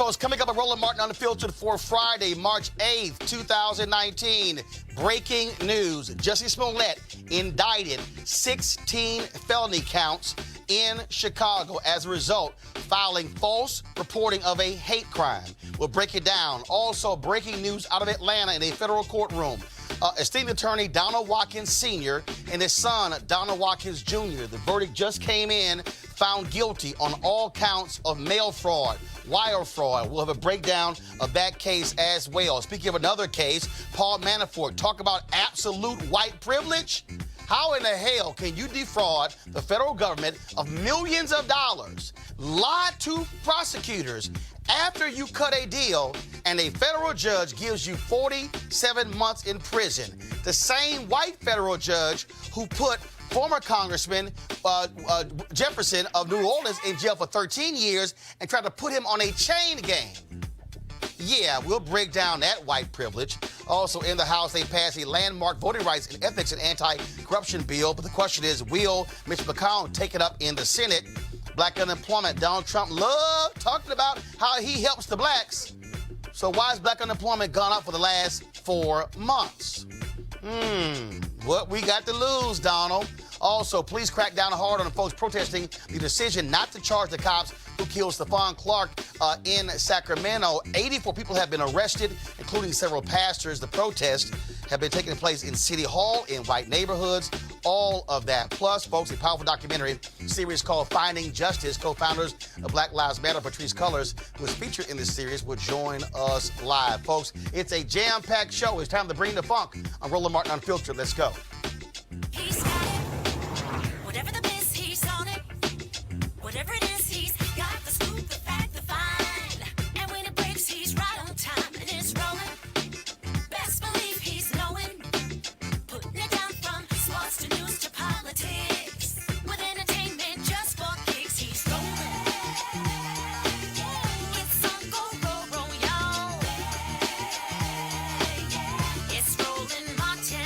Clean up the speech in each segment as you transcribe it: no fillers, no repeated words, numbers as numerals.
folks, coming up at Roland Martin Unfiltered for Friday, March 8th, 2019. Breaking news. Jussie Smollett indicted 16 felony counts in Chicago as a result, filing false reporting of a hate crime. We'll break it down. Also, breaking news out of Atlanta in a federal courtroom. Esteemed attorney Donald Watkins Sr. and his son, Donald Watkins Jr. The verdict just came in, found guilty on all counts of mail fraud, wire fraud. We'll have a breakdown of that case as well. Speaking of another case, Paul Manafort, talk about absolute white privilege. How in the hell can you defraud the federal government of millions of dollars, lie to prosecutors after you cut a deal and a federal judge gives you 47 months in prison? The same white federal judge who put former Congressman Jefferson of New Orleans in jail for 13 years and tried to put him on a chain gang. Yeah, we'll break down that white privilege. Also in the House, they passed a landmark voting rights and ethics and anti-corruption bill. But the question is, will Mitch McConnell take it up in the Senate? Black unemployment. Donald Trump loved talking about how he helps the blacks. So why has black unemployment gone up for the last 4 months? What we got to lose, Donald? Also, police crack down hard on the folks protesting the decision not to charge the cops who killed Stephon Clark in Sacramento. 84 people have been arrested, including several pastors. The protests have been taking place in City Hall, in white neighborhoods, all of that. Plus, folks, a powerful documentary series called Finding Justice. Co-founders of Black Lives Matter, Patrisse Cullors, who is featured in this series, will join us live. Folks, it's a jam-packed show. It's time to bring the funk on Roland Martin Unfiltered. Let's go. He's got it. Whatever the biz, he's on it. Whatever it is, he's got the scoop, the fact, the find. And when it breaks, he's right on time and it's rolling. Best believe he's knowing. Putting it down from sports to news to politics. With entertainment just for kicks, he's rolling. It's on go, y'all. It's Roland Martin,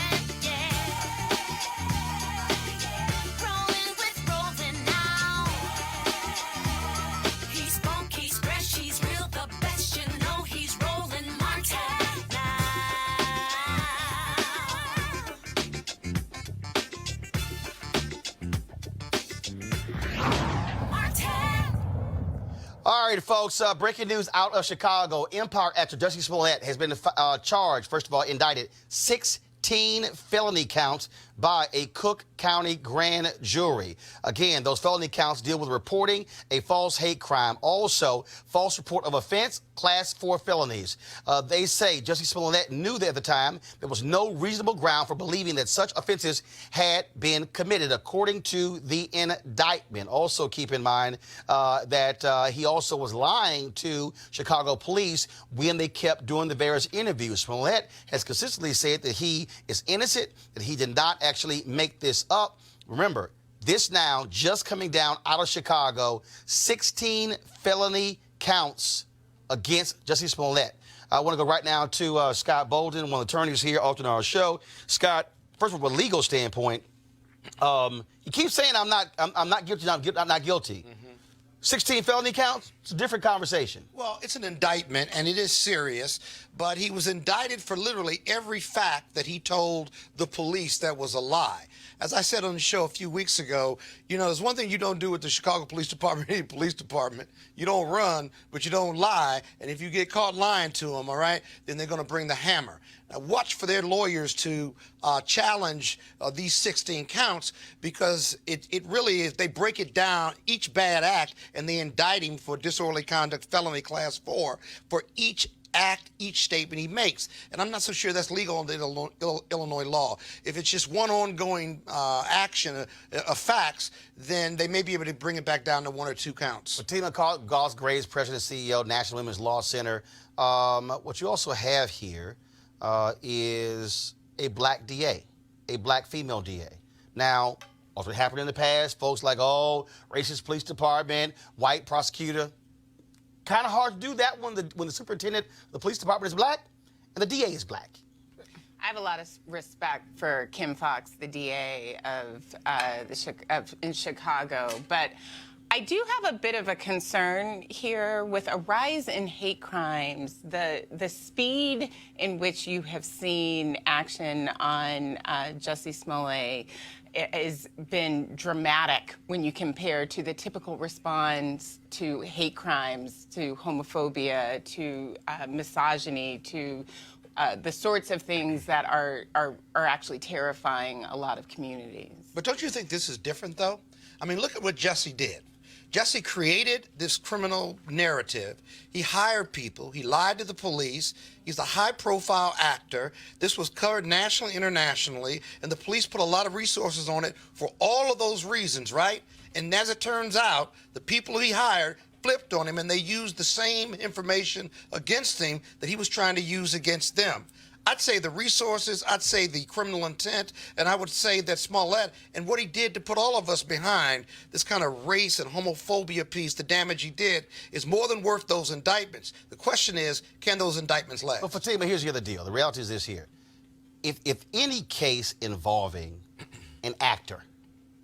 Rolling with Roland now. He's funky, he's fresh, he's real, the best, you know he's Roland Martin now. Martin. All right, folks, breaking news out of Chicago. Empire actor Jussie Smollett has been charged, first of all, indicted 16 felony counts by a Cook County grand jury. Again, those felony counts deal with reporting a false hate crime. Also, false report of offense, class 4 felonies. They say Jussie Smollett knew that at the time there was no reasonable ground for believing that such offenses had been committed, according to the indictment. Also, keep in mind that he also was lying to Chicago police when they kept doing the various interviews. Smollett has consistently said that he is innocent, that he did not actually make this up. Remember, this now just coming down out of Chicago, 16 felony counts against Jussie Smollett. I want to go right now to Scott Bolden, one of the attorneys here often on our show. Scott, first of all, from a legal standpoint, you keep saying I'm not guilty, I'm not guilty. 16 felony counts? It's a different conversation. Well, it's an indictment, and it is serious, but he was indicted for literally every fact that he told the police that was a lie. As I said on the show a few weeks ago, you know, there's one thing you don't do with the Chicago Police Department, any police department. You don't run, but you don't lie, and if you get caught lying to them, all right, then they're going to bring the hammer. Now, watch for their lawyers to challenge these 16 counts, because it really is, they break it down, each bad act, and they indict him for disorderly conduct, felony class 4, for each act, each statement he makes. And I'm not so sure that's legal under Illinois law. If it's just one ongoing action of facts, then they may be able to bring it back down to 1 or 2 counts. Fatima Gauss-Graves, President and CEO, National Women's Law Center. What you also have here is a black DA, a black female DA. Now, also what happened in the past, folks like, oh, racist police department, white prosecutor. Kind of hard to do that when the superintendent of the police department is black and the DA is black. I have a lot of respect for Kim Foxx, the DA in Chicago, but I do have a bit of a concern here with a rise in hate crimes. The speed in which you have seen action on Jussie Smollett has been dramatic when you compare to the typical response to hate crimes, to homophobia, to misogyny, to the sorts of things that are actually terrifying a lot of communities. But don't you think this is different, though? I mean, look at what Jussie did. Jussie created this criminal narrative. He hired people. He lied to the police. He's a high-profile actor. This was covered nationally, internationally, and the police put a lot of resources on it for all of those reasons, right? And as it turns out, the people he hired flipped on him, and they used the same information against him that he was trying to use against them. I'd say the resources, I'd say the criminal intent, and I would say that Smollett and what he did to put all of us behind this kind of race and homophobia piece, the damage he did, is more than worth those indictments. The question is, can those indictments last? Well, Fatima, here's the other deal. The reality is this here. If any case involving an actor,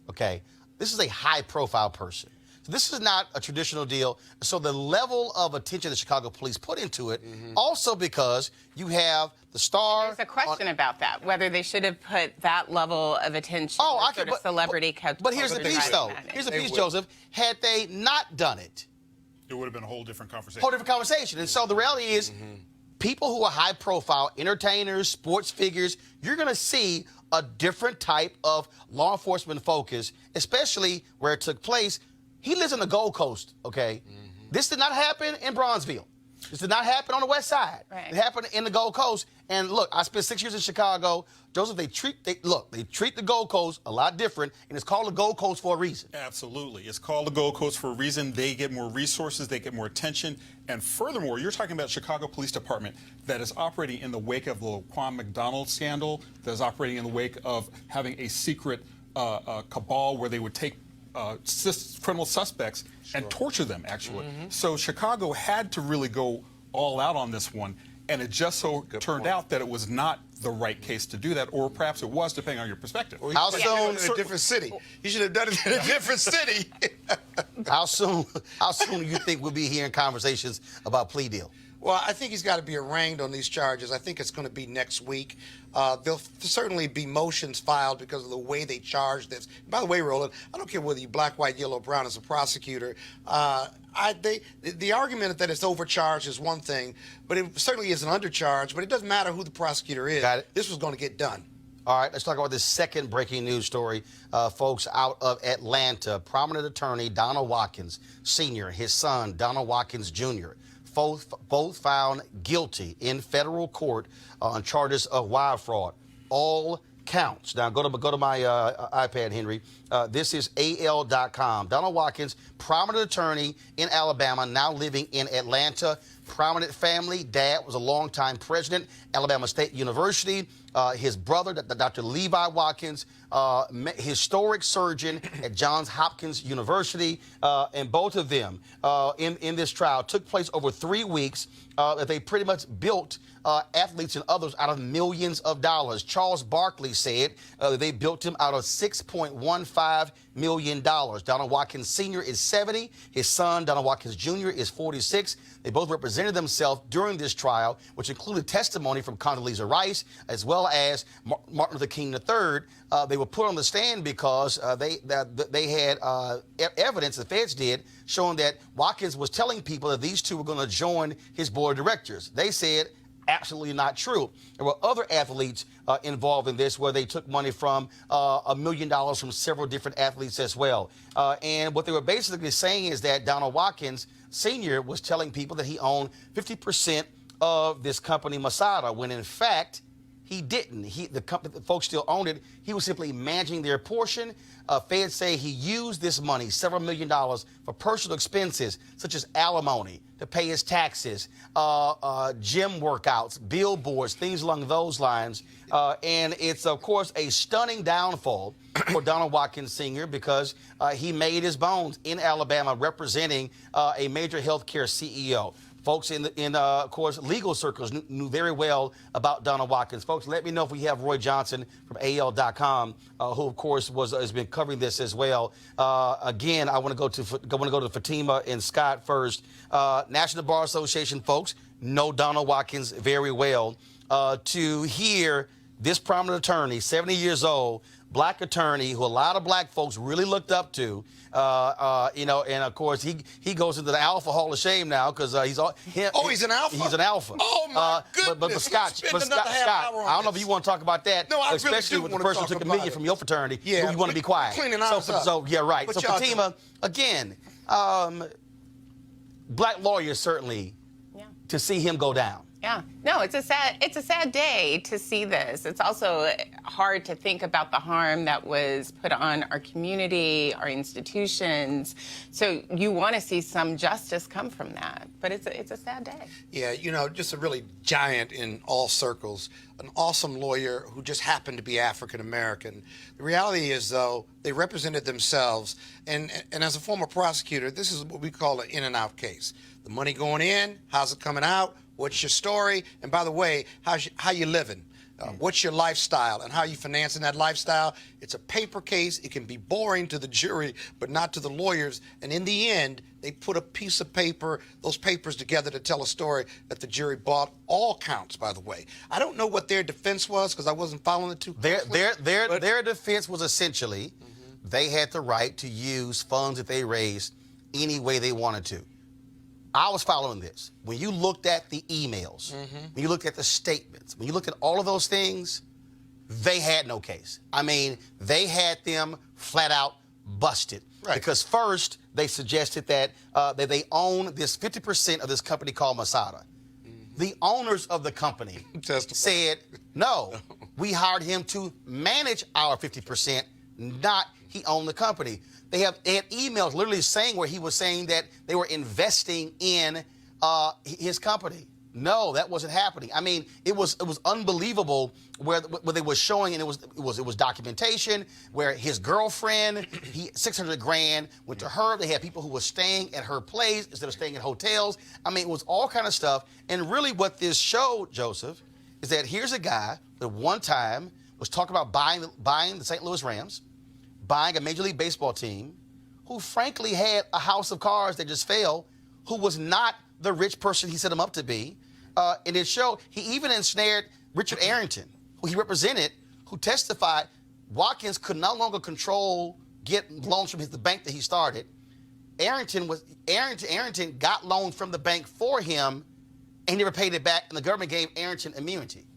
okay, this is a high-profile person. So this is not a traditional deal. So the level of attention the Chicago police put into it, also because you have the star. There's a question about that, whether they should have put that level of attention. I sort of celebrity. But here's the piece, though. Here's the piece, Joseph. Had they not done it, it would have been a whole different conversation. Whole different conversation. And so the reality is, people who are high profile, entertainers, sports figures, you're going to see a different type of law enforcement focus, especially where it took place. He lives in the Gold Coast, okay? This did not happen in Bronzeville. This did not happen on the West Side. Right. It happened in the Gold Coast. And look, I spent 6 years in Chicago. Joseph, they treat the Gold Coast a lot different, and it's called the Gold Coast for a reason. Absolutely. It's called the Gold Coast for a reason. They get more resources, they get more attention. And furthermore, you're talking about Chicago Police Department that is operating in the wake of the Laquan McDonald scandal, that is operating in the wake of having a secret cabal where they would take criminal suspects and torture them, actually. So Chicago had to really go all out on this one, and it just so turned out that it was not the right case to do that, or perhaps it was, depending on your perspective. Well, How in soon? a different city. You should have done it in a different city. How soon do you think we'll be hearing conversations about plea deal? Well, I think he's got to be arraigned on these charges. I think it's going to be next week. There'll certainly be motions filed because of the way they charge this. By the way, Roland, I don't care whether you're black, white, yellow, brown as a prosecutor. The argument that it's overcharged is one thing, but it certainly is an undercharge. But it doesn't matter who the prosecutor is. Got it. This was going to get done. All right, let's talk about this second breaking news story, folks, out of Atlanta. Prominent attorney Donald Watkins Sr., his son Donald Watkins Jr., both found guilty in federal court on charges of wire fraud. All counts. Now, go to my iPad, Henry. This is AL.com. Donald Watkins, prominent attorney in Alabama, now living in Atlanta. Prominent family. Dad was a longtime president, Alabama State University. His brother, Dr. Levi Watkins, historic surgeon at Johns Hopkins University, and both of them in this trial took place over 3 weeks. They pretty much built athletes and others out of millions of dollars. Charles Barkley said they built him out of $6.15 million. Donald Watkins Sr. is 70. His son, Donald Watkins Jr., is 46. They both represented themselves during this trial, which included testimony from Condoleezza Rice, as well as Martin Luther King III. They were put on the stand because they had evidence, the feds did, showing that Watkins was telling people that these two were going to join his board of directors. They said, absolutely not true. There were other athletes involved in this where they took money from $1 million from several different athletes as well. And what they were basically saying is that Donald Watkins Sr. was telling people that he owned 50% of this company, Masada, when in fact, he didn't. The folks still owned it. He was simply managing their portion. Feds say he used this money, several $1 million, for personal expenses, such as alimony, to pay his taxes, gym workouts, billboards, things along those lines. And it's, of course, a stunning downfall for Donald Watkins Sr. because he made his bones in Alabama representing a major healthcare CEO. folks of course, legal circles knew very well about Donald Watkins. Folks, let me know if we have Roy Johnson from AL.com, who, of course, has been covering this as well. Again, I want to go to Fatima and Scott first. National Bar Association folks know Donald Watkins very well. To hear this prominent attorney, 70 years old, black attorney who a lot of black folks really looked up to, and of course he goes into the Alpha Hall of Shame now because he's an alpha. He's an alpha. Oh my goodness! But Scott, I don't know if you want to talk about that. No, I especially really with the person who took a million from your fraternity. Yeah, you want to be quiet. Cleaning ours up. So yeah, right. What So y'all Fatima, again, black lawyers certainly to see him go down. Yeah, no, it's a sad day to see this. It's also hard to think about the harm that was put on our community, our institutions. So you want to see some justice come from that, but it's a sad day. Yeah, just a really giant in all circles, an awesome lawyer who just happened to be African American. The reality is, though, they represented themselves, and as a former prosecutor, this is what we call an in and out case. The money going in, how's it coming out? What's your story? And by the way, how you living? What's your lifestyle and how you financing that lifestyle? It's a paper case. It can be boring to the jury, but not to the lawyers. And in the end, they put a piece of paper, those papers together to tell a story that the jury bought. All counts, by the way. I don't know what their defense was because I wasn't following it too closely. Their defense was essentially they had the right to use funds that they raised any way they wanted to. I was following this. When you looked at the emails, when you looked at the statements, when you looked at all of those things, they had no case. I mean, they had them flat out busted. Right. Because first, they suggested that they own this 50% of this company called Masada. The owners of the company said, no, we hired him to manage our 50%, not he owned the company. They had emails literally saying where he was saying that they were investing in his company. No, that wasn't happening. I mean, it was unbelievable where they were showing, and it was documentation where his girlfriend, $600,000 went to her. They had people who were staying at her place instead of staying at hotels. I mean, it was all kind of stuff. And really, what this showed, Joseph, is that here's a guy that one time was talking about buying the St. Louis Rams, buying a Major League Baseball team, who frankly had a house of cards that just fell, who was not the rich person he set him up to be. And it showed, he even ensnared Richard Arrington, who he represented, who testified Watkins could no longer get loans from the bank that he started. Arrington got loans from the bank for him, and he never paid it back, and the government gave Arrington immunity.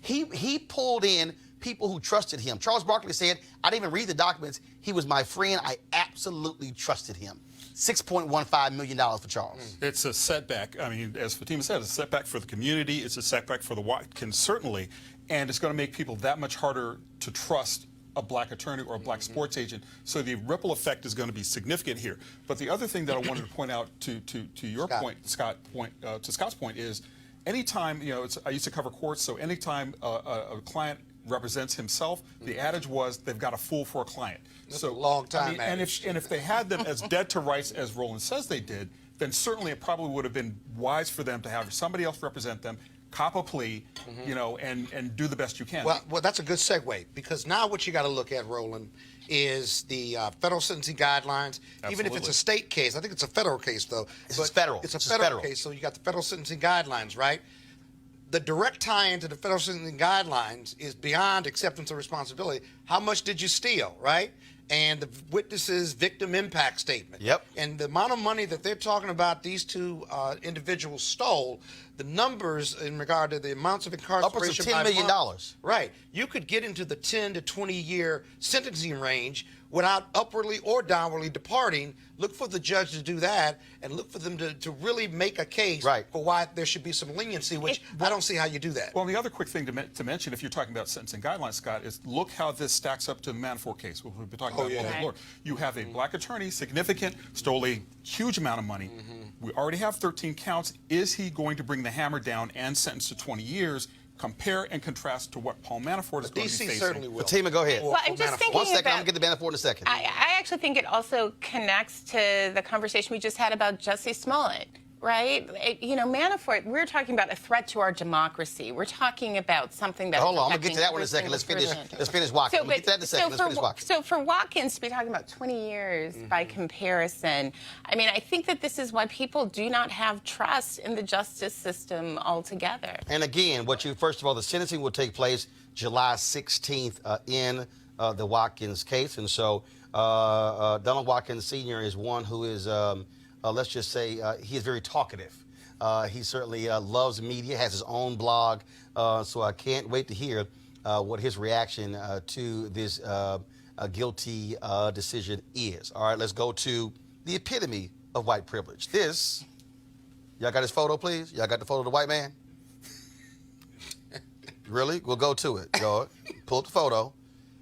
He pulled in people who trusted him. Charles Barkley said, I didn't even read the documents. He was my friend. I absolutely trusted him. $6.15 million for Charles. It's a setback. I mean, as Fatima said, it's a setback for the community. It's a setback for the Watkins, certainly. And it's going to make people that much harder to trust a black attorney or a black sports agent. So the ripple effect is going to be significant here. But the other thing that I wanted to point out to your point, to Scott's point, is anytime, I used to cover courts, so anytime a client represents himself, the adage was they've got a fool for a client. That's a long time. And if they had them as dead to rights as Roland says they did, then certainly it probably would have been wise for them to have somebody else represent them, cop a plea, and do the best you can. Well, that's a good segue, because now what you got to look at, Roland, is the federal sentencing guidelines. Absolutely. Even if it's a state case, I think it's a federal case though. It's federal. It's a federal case, so you got the federal sentencing guidelines, right? The direct tie into the federal sentencing guidelines is beyond acceptance of responsibility. How much did you steal, right? And the witness's victim impact statement. Yep. And the amount of money that they're talking about these two individuals stole, the numbers in regard to the amounts of incarceration. Upwards of $10 million. Right. You could get into the 10 to 20 year sentencing range without upwardly or downwardly departing. Look for the judge to do that, and look for them to really make a case for why there should be some leniency, which I don't see how you do that. Well, the other quick thing to mention, if you're talking about sentencing guidelines, Scott, is look how this stacks up to the Manafort case. We've been talking about it a little bit more. You have a black attorney, significant, stole a huge amount of money. We already have 13 counts. Is he going to bring the hammer down and sentence to 20 years? Compare and contrast to what Paul Manafort is going to be facing. Certainly will. Fatima, go ahead. Well, I'm just thinking 1 second, about, I'm going to get the Manafort in a second. I actually think it also connects to the conversation we just had about Jussie Smollett, right? Manafort, we're talking about a threat to our democracy. We're talking about something that Hold on, I'm going to get to that one in a second. Let's finish Watkins. I'm going to get to that in a second. Let's finish Watkins. So for Watkins to be talking about 20 years by comparison, I mean, I think that this is why people do not have trust in the justice system altogether. And again, first of all, the sentencing will take place July 16th in the Watkins case. And so Donald Watkins Sr. is one who is, let's just say, he is very talkative. He certainly loves media, has his own blog. So I can't wait to hear what his reaction to this guilty decision is. All right, let's go to the epitome of white privilege. This, y'all got his photo, please? Y'all got the photo of the white man? Really? We'll go to it. Go pull up the photo.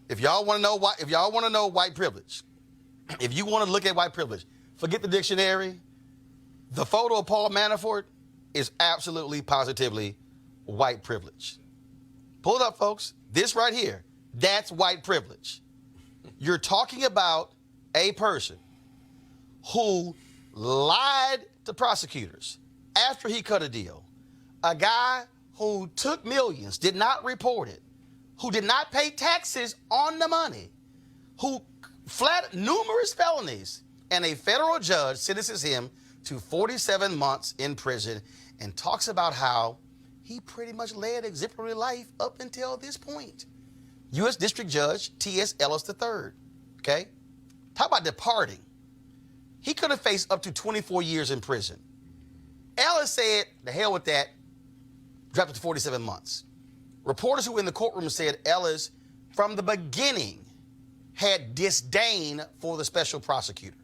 If y'all want to know white privilege, if you want to look at white privilege, forget the dictionary. The photo of Paul Manafort is absolutely, positively white privilege. Pull it up, folks. This right here, that's white privilege. You're talking about a person who lied to prosecutors after he cut a deal. A guy who took millions, did not report it, who did not pay taxes on the money, who fled numerous felonies, and a federal judge sentences him to 47 months in prison and talks about how he pretty much led exemplary life up until this point. U.S. District Judge T.S. Ellis III, okay? Talk about departing. He could have faced up to 24 years in prison. Ellis said, the hell with that, dropped it to 47 months. Reporters who were in the courtroom said Ellis, from the beginning, had disdain for the special prosecutor,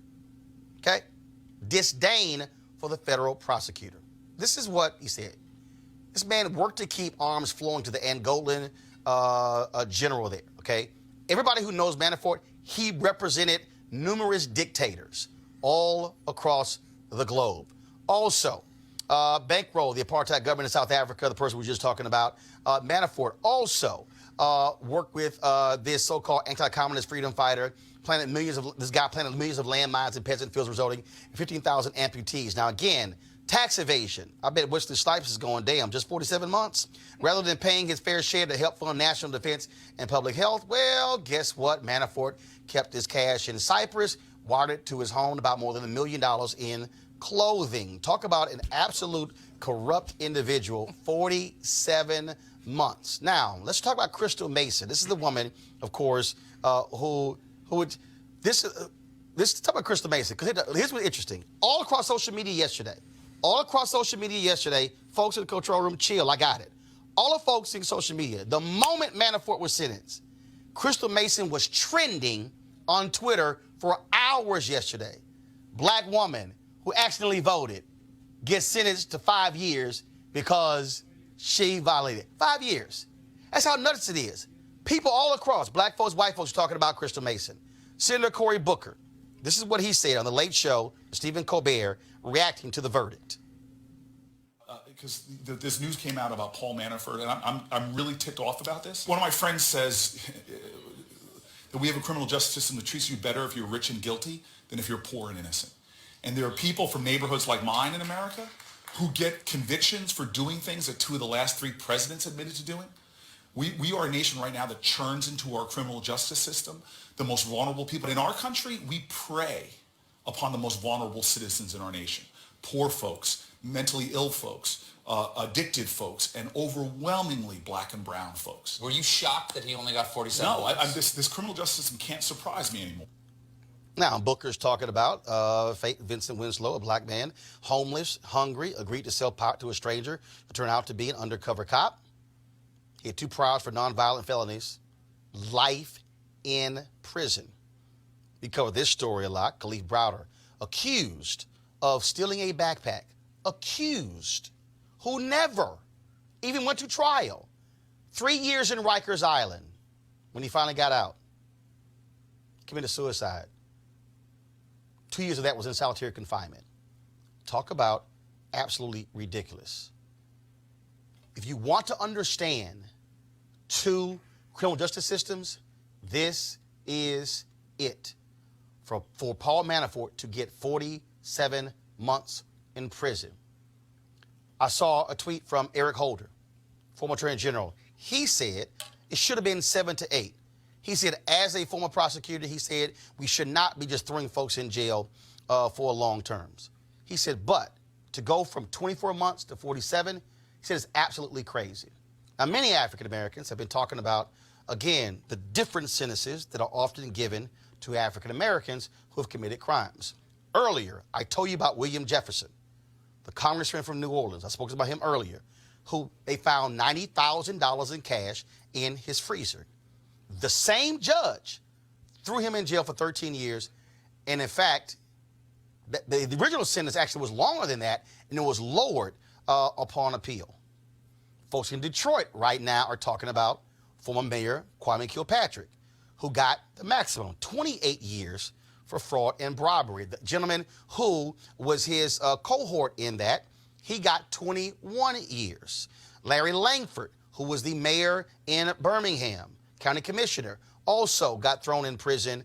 okay? Disdain for the federal prosecutor. This is what he said. This man worked to keep arms flowing to the Angolan general there, okay? Everybody who knows Manafort, he represented numerous dictators all across the globe. Also, bankroll the apartheid government in South Africa, the person we were just talking about. Manafort also worked with this so-called anti-communist freedom fighter, planted millions of landmines in peasant fields, resulting in 15,000 amputees. Now, again, tax evasion. I bet Wesley Snipes is going, damn, just 47 months? Rather than paying his fair share to help fund national defense and public health, well, guess what? Manafort kept his cash in Cyprus, wired it to his home, about more than $1 million in clothing. Talk about an absolute corrupt individual, 47 months. Now, let's talk about Crystal Mason. This is the woman, of course, talk about Crystal Mason, because here's what's interesting. All across social media yesterday, folks in the control room, chill, I got it. All the folks in social media, the moment Manafort was sentenced, Crystal Mason was trending on Twitter for hours yesterday. Black woman who accidentally voted gets sentenced to 5 years because she violated. 5 years. That's how nuts it is. People all across, black folks, white folks, talking about Crystal Mason. Senator Cory Booker, this is what he said on The Late Show with Stephen Colbert, reacting to the verdict. Because this news came out about Paul Manafort, and I'm really ticked off about this. One of my friends says that we have a criminal justice system that treats you better if you're rich and guilty than if you're poor and innocent. And there are people from neighborhoods like mine in America who get convictions for doing things that 2 of the last 3 presidents admitted to doing. We are a nation right now that churns into our criminal justice system the most vulnerable people. In our country, we prey upon the most vulnerable citizens in our nation. Poor folks, mentally ill folks, addicted folks, and overwhelmingly black and brown folks. Were you shocked that he only got 47 months? No, this criminal justice system can't surprise me anymore. Now, Booker's talking about Vincent Winslow, a black man, homeless, hungry, agreed to sell pot to a stranger, who turned out to be an undercover cop. He had 2 trials for nonviolent felonies, life in prison. We covered this story a lot. Khalif Browder, accused of stealing a backpack, accused, who never even went to trial. 3 years in Rikers Island. When he finally got out, committed suicide. 2 years of that was in solitary confinement. Talk about absolutely ridiculous. If you want to understand 2 criminal justice systems, this is it. For Paul Manafort to get 47 months in prison. I saw a tweet from Eric Holder, former Attorney General. He said it should have been 7 to 8. He said, as a former prosecutor, he said we should not be just throwing folks in jail for long terms. He said, but to go from 24 months to 47, he said it's absolutely crazy. Now, many African Americans have been talking about, again, the different sentences that are often given to African Americans who have committed crimes. Earlier, I told you about William Jefferson, the congressman from New Orleans. I spoke about him earlier, who they found $90,000 in cash in his freezer. The same judge threw him in jail for 13 years. And in fact, the original sentence actually was longer than that, and it was lowered upon appeal. Folks in Detroit right now are talking about former Mayor Kwame Kilpatrick, who got the maximum, 28 years for fraud and robbery. The gentleman who was his cohort in that, he got 21 years. Larry Langford, who was the mayor in Birmingham, county commissioner, also got thrown in prison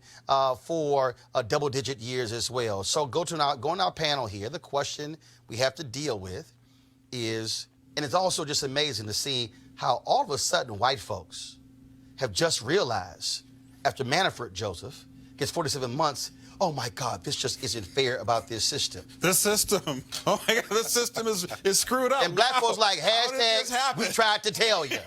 for double-digit years as well. So going to our panel here, the question we have to deal with is, and it's also just amazing to see how all of a sudden white folks have just realized after Manafort Joseph gets 47 months, oh my God, this just isn't fair about this system. This system, oh my God, this system is screwed up. And black folks like, How did this hashtag, happen? we tried to tell you.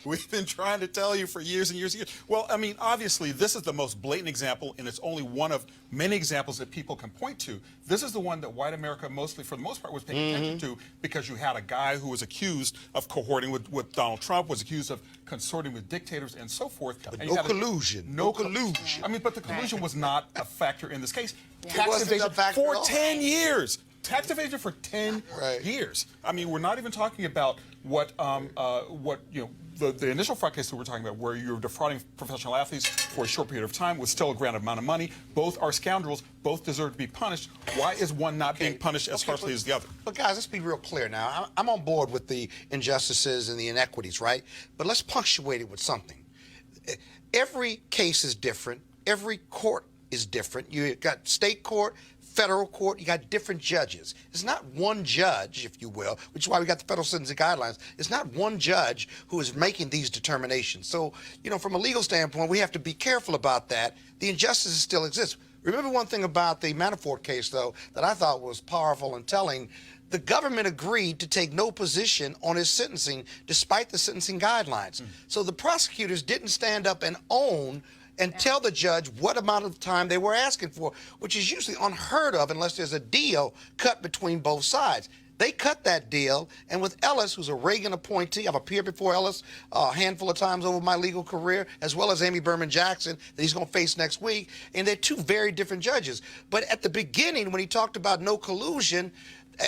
We've been trying to tell you for years and years and years. Well, I mean, obviously, this is the most blatant example, and it's only one of many examples that people can point to. This is the one that white America mostly, for the most part, was paying attention to because you had a guy who was accused of cohorting with Donald Trump, was accused of consorting with dictators and so forth. But and no collusion. No collusion. I mean, but the collusion was not a factor in this case. It Tax wasn't a evasion factor for at all. 10 years. Tax evasion for 10 Right. years. I mean, we're not even talking about what you know, the initial fraud case that we're talking about, where you're defrauding professional athletes for a short period of time with still a grand amount of money. Both are scoundrels. Both deserve to be punished. Why is one not being punished as harshly as the other? But guys, let's be real clear now. I'm on board with the injustices and the inequities, right? But let's punctuate it with something. Every case is different. Every court is different. You got state court, federal court, you got different judges. It's not one judge, if you will, which is why we got the federal sentencing guidelines. It's not one judge who is making these determinations. So, you know, from a legal standpoint, we have to be careful about that. The injustices still exist. Remember one thing about the Manafort case, though, that I thought was powerful and telling. The government agreed to take no position on his sentencing despite the sentencing guidelines. So the prosecutors didn't stand up and own and tell the judge what amount of time they were asking for, which is usually unheard of unless there's a deal cut between both sides. They cut that deal, and with Ellis, who's a Reagan appointee, I've appeared before Ellis a handful of times over my legal career, as well as Amy Berman Jackson, that he's going to face next week, and they're two very different judges. But at the beginning, when he talked about no collusion,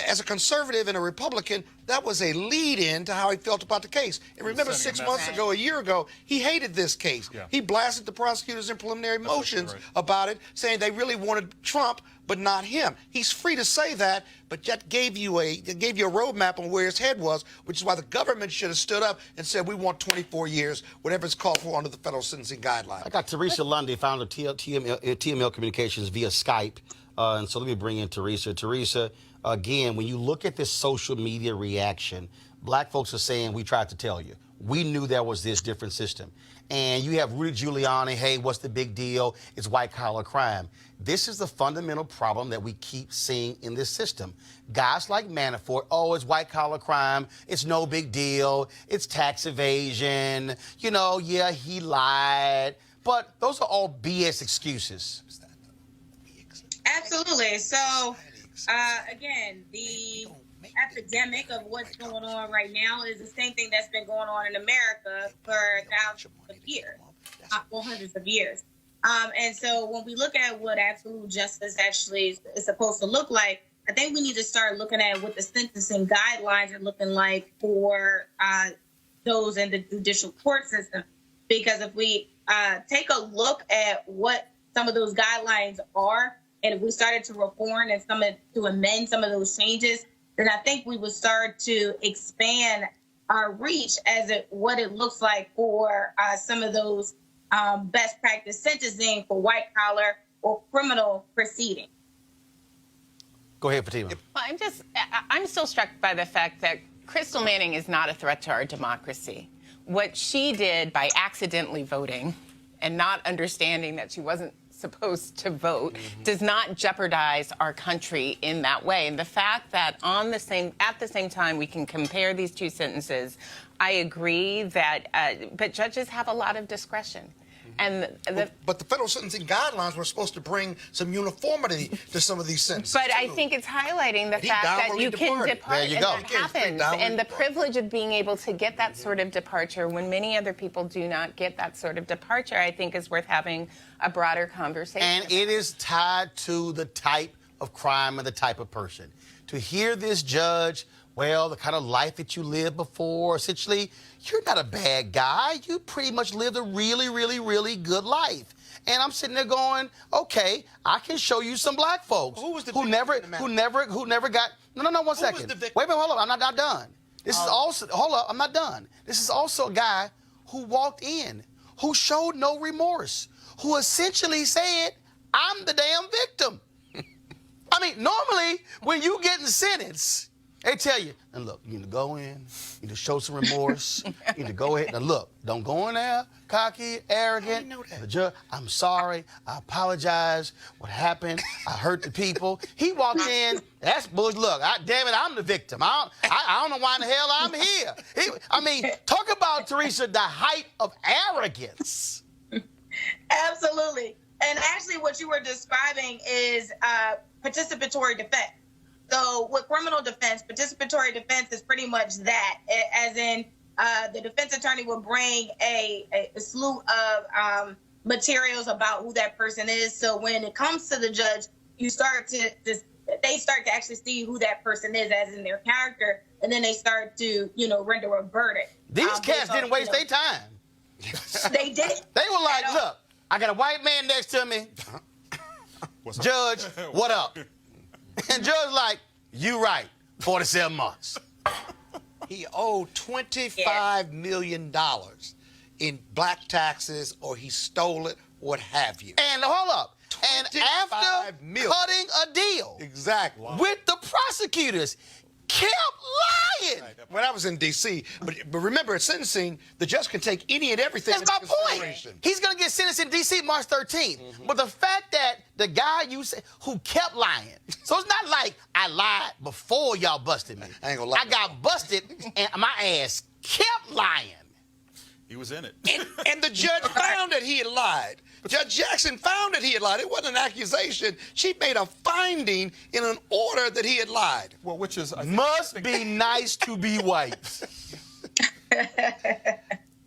as a conservative and a Republican, that was a lead-in to how he felt about the case. And remember, 6 months ago, a year ago, he hated this case. Yeah. He blasted the prosecutors in preliminary motions right. about it, saying they really wanted Trump, but not him. He's free to say that, but that gave you a roadmap on where his head was, which is why the government should have stood up and said, we want 24 years, whatever it's called for under the federal sentencing guidelines. I got Teresa Lundy, founder of TML Communications via Skype. And so let me bring in Teresa. Teresa, again, when you look at this social media reaction, black folks are saying, we tried to tell you. We knew there was this different system. And you have Rudy Giuliani, hey, what's the big deal? It's white-collar crime. This is the fundamental problem that we keep seeing in this system. Guys like Manafort, oh, it's white-collar crime. It's no big deal. It's tax evasion. You know, yeah, he lied. But those are all BS excuses. Absolutely. So, again, the epidemic of what's going on right now is the same thing that's been going on in America for thousands of years, well, hundreds of years. And so when we look at what absolute justice actually is supposed to look like, I think we need to start looking at what the sentencing guidelines are looking like for those in the judicial court system. Because if we take a look at what some of those guidelines are, and if we started to reform and to amend some of those changes, then I think we would start to expand our reach as what it looks like for some of those best practice sentencing for white collar or criminal proceedings. Go ahead, Fatima. Well, I'm still struck by the fact that Crystal Manning is not a threat to our democracy. What she did by accidentally voting and not understanding that she wasn't supposed to vote does not jeopardize our country in that way. And the fact that at the same time we can compare these two sentences, I agree that, but judges have a lot of discretion. And but the federal sentencing guidelines were supposed to bring some uniformity to some of these sentences. But I think it's highlighting the fact that you can depart, There you and go. that happens. And the privilege of being able to get that sort of departure when many other people do not get that sort of departure, I think is worth having a broader conversation. And it is tied to the type of crime and the type of person. To hear this judge, well, the kind of life that you lived before, essentially, you're not a bad guy. You pretty much lived a really, really, really good life. And I'm sitting there going, okay, I can show you some black folks who never got. No, 1 second. Wait, hold up, I'm not done. This is also, hold up, I'm not done. This is also a guy who walked in, who showed no remorse, who essentially said, I'm the damn victim. I mean, normally when you get in sentenced, they tell you, and look, you need to go in, you need to show some remorse, you need to go ahead. Now look, don't go in there cocky, arrogant. know that. The judge, I'm sorry, I apologize, what happened, I hurt the people. He walked in, that's bullshit. Look, damn it, I'm the victim. I don't know why in the hell I'm here. Talk about, Teresa, the height of arrogance. Absolutely. And actually what you were describing is participatory defense. So with criminal defense, participatory defense is pretty much that, as in the defense attorney will bring a slew of materials about who that person is. So when it comes to the judge, they start to actually see who that person is as in their character, and then they start to, render a verdict. These cats didn't waste their time. They did. They were like, look, I got a white man next to me. Judge, what up? And Judge like, you right, 47 months. He owed $25 million in black taxes, or he stole it, what have you. And hold up. And after million. cutting a deal Exactly. with the prosecutors, kept lying. When I was in D.C., but remember, at sentencing, the judge can take any and everything That's my into point. consideration. He's going to get sentenced in D.C. March 13th. But the fact that the guy you said who kept lying, so it's not like I lied before y'all busted me. I ain't gonna lie. I got busted and my ass kept lying. He was in it. And the judge found that he had lied. Judge Jackson found that he had lied. It wasn't an accusation. She made a finding in an order that he had lied. Well, which is... Must be nice to be white. I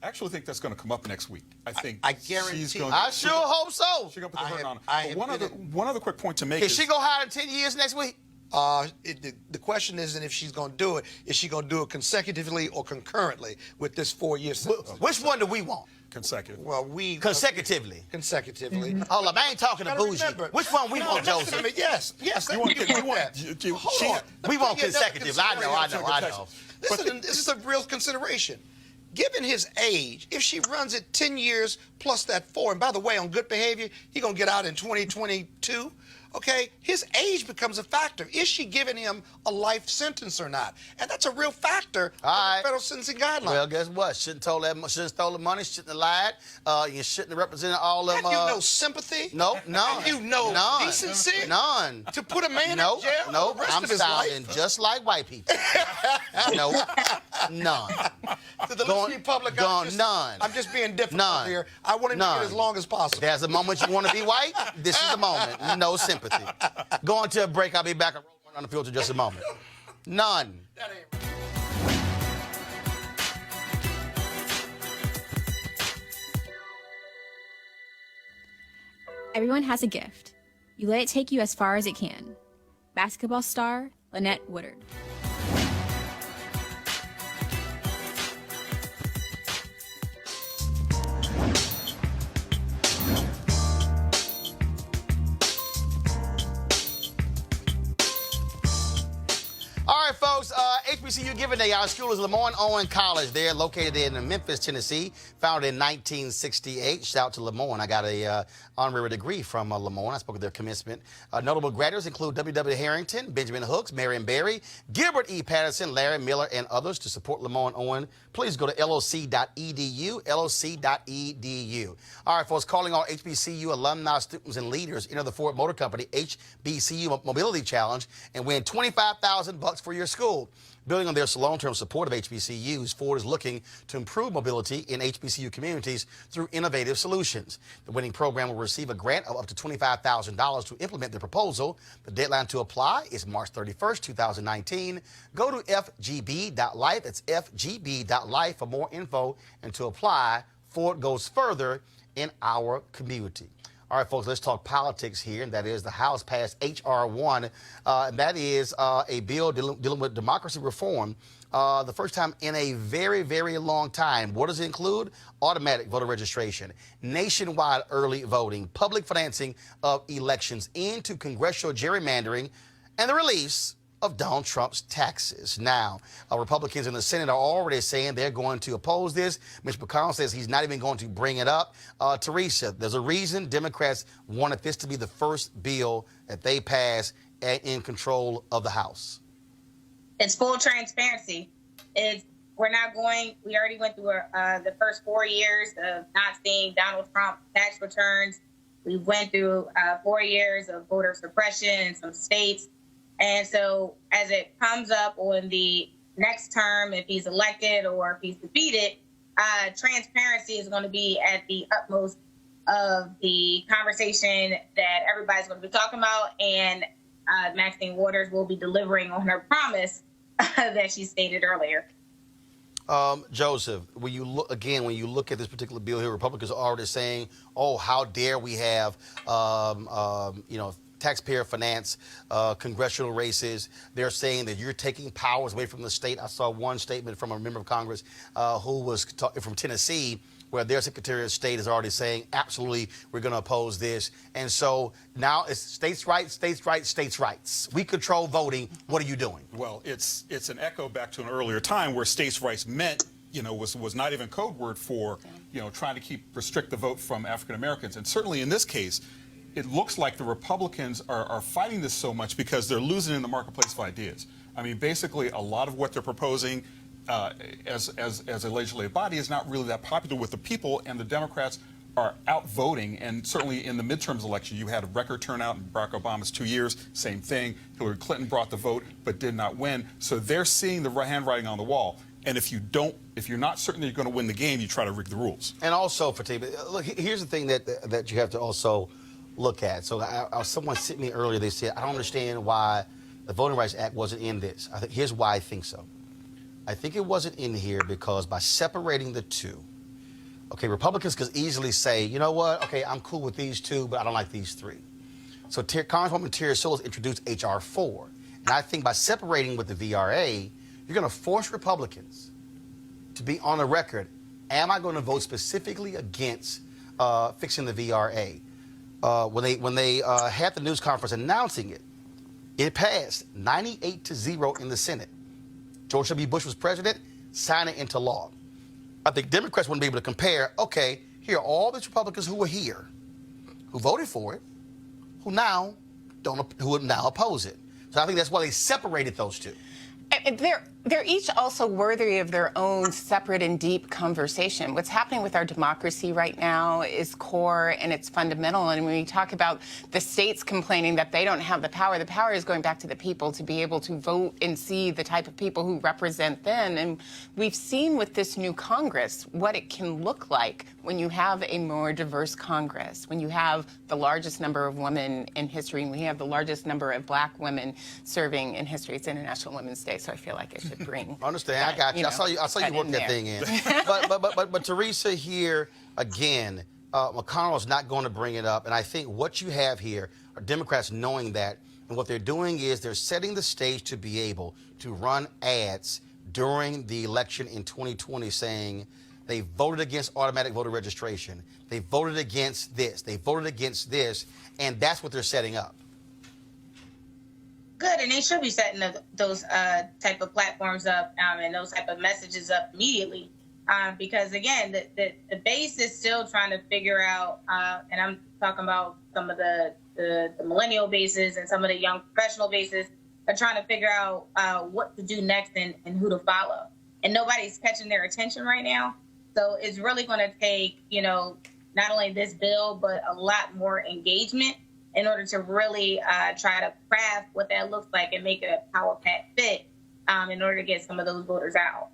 actually think that's going to come up next week. I guarantee. she's going I sure hope so. She's going to put the hurt on. I have One other quick point to make Is is... she going to hire in 10 years next week? The question isn't if she's going to do it. Is she going to do it consecutively or concurrently with this 4-year sentence? Which one do we want? consecutive. Well, we... Consecutively. Consecutively. Hold up, I ain't talking to Gotta bougie. remember- Which one we want, No, Joseph? Yes. You want Hold on. We want Bring another consecutive. I know. Listen, this is a real consideration. Given his age, if she runs it 10 years plus that 4, and by the way, on good behavior, he's going to get out in 2022, okay? His age becomes a factor. Is she giving him a life sentence or not? And that's a real factor of the federal sentencing guidelines. Well, guess what? Shouldn't have stole the money, shouldn't have lied. You shouldn't have represented all them. Have you no sympathy? No, none. Have you no none. decency? None. To put a man in Nope, jail nope. for the rest I'm of his sounding life? just like white people. Nope. None. To the listening public, none. I'm just being difficult None. here. I want him to None. get as long as possible. There's a moment you want to be white. This is the moment. No sympathy. Going to a break. I'll be back on the field in just a moment. None. That ain't right. Everyone has a gift. You let it take you as far as it can. Basketball star Lynette Woodard. All right, folks. HBCU giving Day, our school is Lemoyne Owen College. They're located in Memphis, Tennessee, founded in 1968. Shout out to Lemoyne. I got a honorary degree from Lemoyne. I spoke at their commencement. Notable graduates include W.W. Harrington, Benjamin Hooks, Marion Berry, Gilbert E. Patterson, Larry Miller, and others. To support Lemoyne Owen, please go to loc.edu, loc.edu. All right, folks, calling all HBCU alumni, students, and leaders. Enter the Ford Motor Company HBCU Mobility Challenge and win $25,000 for your school. Building on their long-term support of HBCUs, Ford is looking to improve mobility in HBCU communities through innovative solutions. The winning program will receive a grant of up to $25,000 to implement the proposal. The deadline to apply is March 31st, 2019. Go to FGB.Life. That's FGB.Life for more info and to apply. Ford goes further in our community. All right, folks, let's talk politics here, and that is the House passed H.R. 1. That is a bill dealing with democracy reform, the first time in a very, very long time. What does it include? Automatic voter registration, nationwide early voting, public financing of elections, into congressional gerrymandering, and the release of Donald Trump's taxes. Now, Republicans in the Senate are already saying they're going to oppose this. Mitch McConnell says he's not even going to bring it up. Teresa, there's a reason Democrats wanted this to be the first bill that they pass in control of the House. It's full transparency. We already went through the first 4 years of not seeing Donald Trump tax returns. We went through 4 years of voter suppression in some states. And so as it comes up on the next term, if he's elected or if he's defeated, transparency is going to be at the utmost of the conversation that everybody's going to be talking about. And Maxine Waters will be delivering on her promise that she stated earlier. Joseph, when you look at this particular bill here, Republicans are already saying, oh, how dare we have, taxpayer finance congressional races. They're saying that you're taking powers away from the state. I saw one statement from a member of Congress who was from Tennessee, where their Secretary of State is already saying, absolutely, we're going to oppose this. And so now it's states' rights, states' rights, states' rights. We control voting. What are you doing? Well, it's an echo back to an earlier time where states' rights meant, was not even code word for, trying to restrict the vote from African Americans. And certainly in this case, it looks like the Republicans are fighting this so much because they're losing in the marketplace of ideas. I mean, basically, a lot of what they're proposing as a legislative body is not really that popular with the people, and the Democrats are outvoting. And certainly in the midterms election, you had a record turnout in Barack Obama's 2 years. Same thing. Hillary Clinton brought the vote but did not win. So they're seeing the handwriting on the wall. And if you're not certain that you're going to win the game, you try to rig the rules. And also, Fatima, look, here's the thing that you have to also look at. So someone sent me earlier, they said, I don't understand why the Voting Rights Act wasn't in this. Here's why I think so. I think it wasn't in here because by separating the two, okay, Republicans could easily say, you know what, okay, I'm cool with these two, but I don't like these three. So Congresswoman Terry Sills introduced H.R. 4. And I think by separating with the VRA, you're going to force Republicans to be on the record, am I going to vote specifically against fixing the VRA? When they had the news conference announcing it, it passed 98-0 in the Senate. George W. Bush was president, signed it into law. I think Democrats wouldn't be able to compare, okay, here are all these Republicans who were here, who voted for it, who now oppose it. So I think that's why they separated those two. They're each also worthy of their own separate and deep conversation. What's happening with our democracy right now is core and it's fundamental. And when we talk about the states complaining that they don't have the power is going back to the people to be able to vote and see the type of people who represent them. And we've seen with this new Congress what it can look like when you have a more diverse Congress, when you have the largest number of women in history, and we have the largest number of black women serving in history. It's International Women's Day, so I feel like it should bring. I understand. I got you. I saw you work that thing in. but Teresa, here again, McConnell is not going to bring it up, and I think what you have here are Democrats knowing that, and what they're doing is they're setting the stage to be able to run ads during the election in 2020, saying they voted against automatic voter registration, they voted against this, they voted against this, and that's what they're setting up. good, and they should be setting those type of platforms up and those type of messages up immediately. Because again, the base is still trying to figure out, and I'm talking about some of the millennial bases and some of the young professional bases are trying to figure out what to do next and who to follow. And nobody's catching their attention right now. So it's really going to take, not only this bill, but a lot more engagement in order to really try to craft what that looks like and make it a power pack fit in order to get some of those voters out.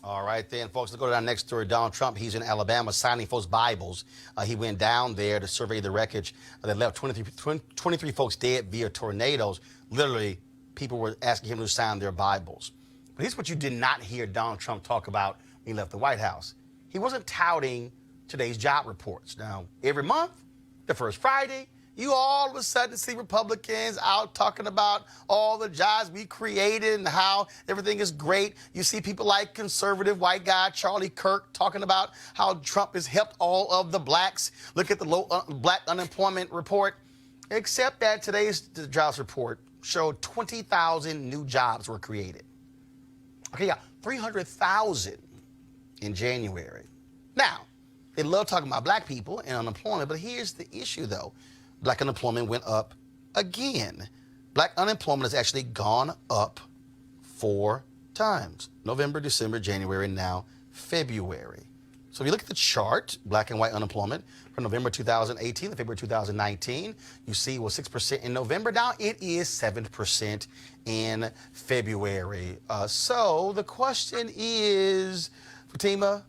All right, then, folks, let's go to our next story. Donald Trump, he's in Alabama signing folks' Bibles. He went down there to survey the wreckage that left 23 folks dead via tornadoes. Literally, people were asking him to sign their Bibles. But here's what you did not hear Donald Trump talk about when he left the White House. He wasn't touting today's job reports. Now, every month, the first Friday, you all of a sudden see Republicans out talking about all the jobs we created and how everything is great. You see people like conservative white guy Charlie Kirk talking about how Trump has helped all of the blacks. Look at the low black unemployment report. Except that today's jobs report showed 20,000 new jobs were created. Okay, yeah, 300,000 in January. Now, they love talking about black people and unemployment, but here's the issue, though. Black unemployment went up again. Black unemployment has actually gone up 4 times. November, December, January, and now February. So if you look at the chart, black and white unemployment from November 2018 to February 2019, you see it was 6% in November. Now it is 7% in February. So the question is, Fatima,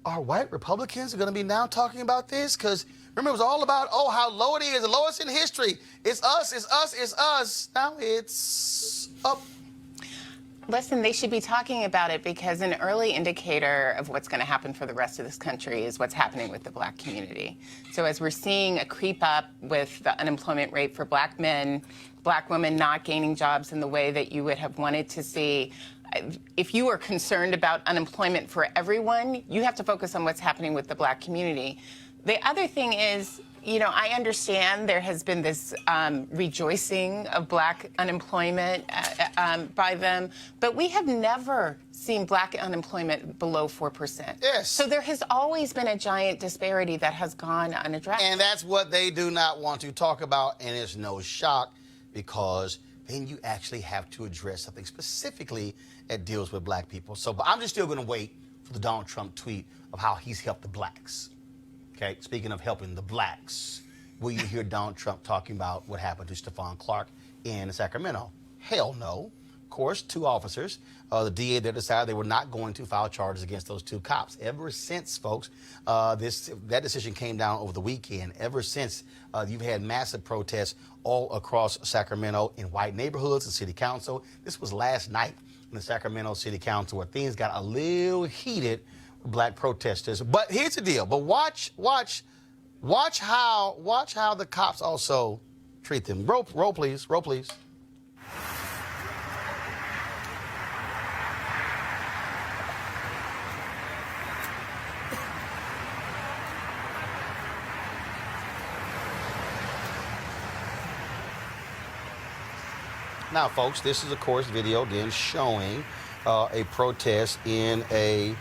are white Republicans going to be now talking about this? Because remember, it was all about, oh, how low it is, the lowest in history. It's us, it's us, it's us. Now it's up. Listen, they should be talking about it because an early indicator of what's going to happen for the rest of this country is what's happening with the black community. So as we're seeing a creep up with the unemployment rate for black men, black women not gaining jobs in the way that you would have wanted to see, if you are concerned about unemployment for everyone, you have to focus on what's happening with the black community. The other thing is, I understand there has been this rejoicing of black unemployment by them, but we have never seen black unemployment below 4%. Yes. So there has always been a giant disparity that has gone unaddressed. And that's what they do not want to talk about, and it's no shock because then you actually have to address something specifically that deals with black people. So, but I'm just still going to wait for the Donald Trump tweet of how he's helped the blacks. Okay, speaking of helping the blacks, will you hear Donald Trump talking about what happened to Stephon Clark in Sacramento? Hell no. Of course, 2 officers, the DA there decided they were not going to file charges against those 2 cops. Ever since, folks, that decision came down over the weekend. Ever since, you've had massive protests all across Sacramento in white neighborhoods and city council. This was last night in the Sacramento City Council where things got a little heated with black protesters. But here's the deal. But watch how the cops also treat them. Roll, please. Roll, please. Now, folks, this is, of course, video again showing a protest in a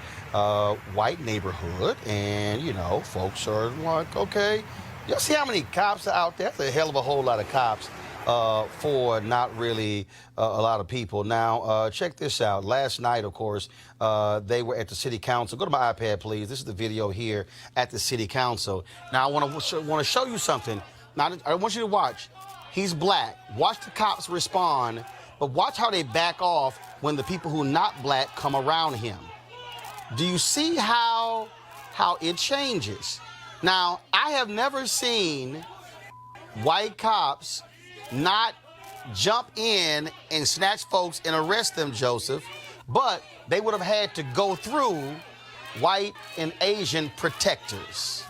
white neighborhood. And, folks are like, okay, you see how many cops are out there? That's a hell of a whole lot of cops for not really a lot of people. Now, check this out. Last night, of course, they were at the city council. Go to my iPad, please. This is the video here at the city council. Now, I want to show you something. Now, I want you to watch. He's black. Watch the cops respond, but watch how they back off when the people who are not black come around him. Do you see how it changes? Now, I have never seen white cops not jump in and snatch folks and arrest them, Joseph, but they would have had to go through white and Asian protectors.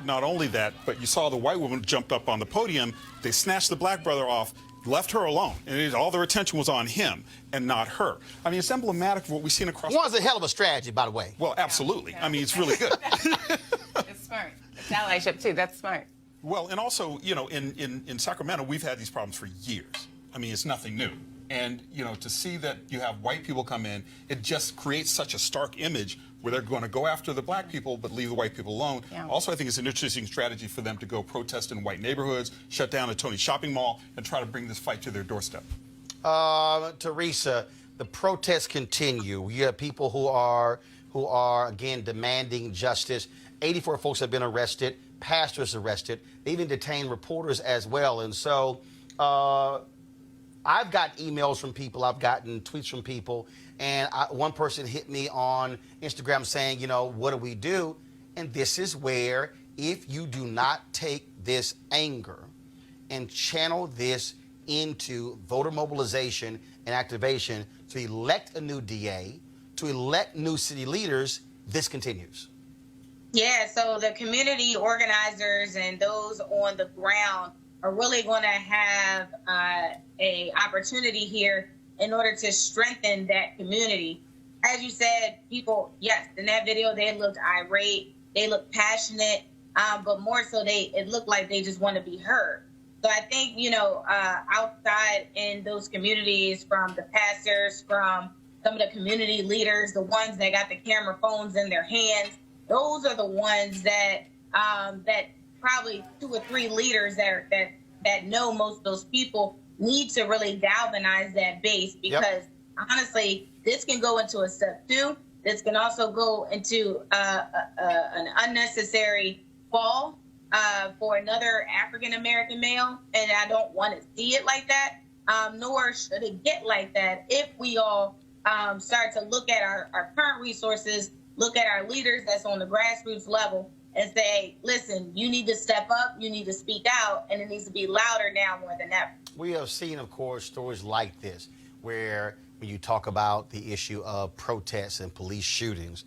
Not only that, but you saw the white woman jumped up on the podium. They snatched the black brother off, left her alone, and all their attention was on him and not her. I mean, it's emblematic of what we've seen across. One's a hell of a strategy, by the way. Well, absolutely. Yeah. I mean, it's really good. It's smart. It's allyship too. That's smart. Well, and also, in Sacramento, we've had these problems for years. I mean, it's nothing new. And, you know, to see that you have white people come in, it just creates such a stark image where they're going to go after the black people but leave the white people alone. Yeah. Also, I think it's an interesting strategy for them to go protest in white neighborhoods, shut down a Tony shopping mall, and try to bring this fight to their doorstep. Teresa, the protests continue. You have people who are again demanding justice. 84 folks have been arrested, pastors arrested. They even detained reporters as well. And so I've got emails from people, I've gotten tweets from people, and one person hit me on Instagram saying, you know, what do we do? And this is where, if you do not take this anger and channel this into voter mobilization and activation to elect a new DA, to elect new city leaders, this continues. Yeah, so the community organizers and those on the ground are really going to have a opportunity here in order to strengthen that community. As you said, people, yes, in that video, they looked irate, they looked passionate, but more so it looked like they just want to be heard. So I think, you know, outside in those communities, from the pastors, from some of the community leaders, the ones that got the camera phones in their hands, those are the ones that that probably 2 or 3 leaders that know most of those people need to really galvanize that base, because honestly, this can go into a step 2. This can also go into an unnecessary fall for another African-American male, and I don't want to see it like that, nor should it get like that if we all start to look at our current resources, look at our leaders that's on the grassroots level, and say, listen, you need to step up, you need to speak out, and it needs to be louder now more than ever. We have seen, of course, stories like this, where when you talk about the issue of protests and police shootings,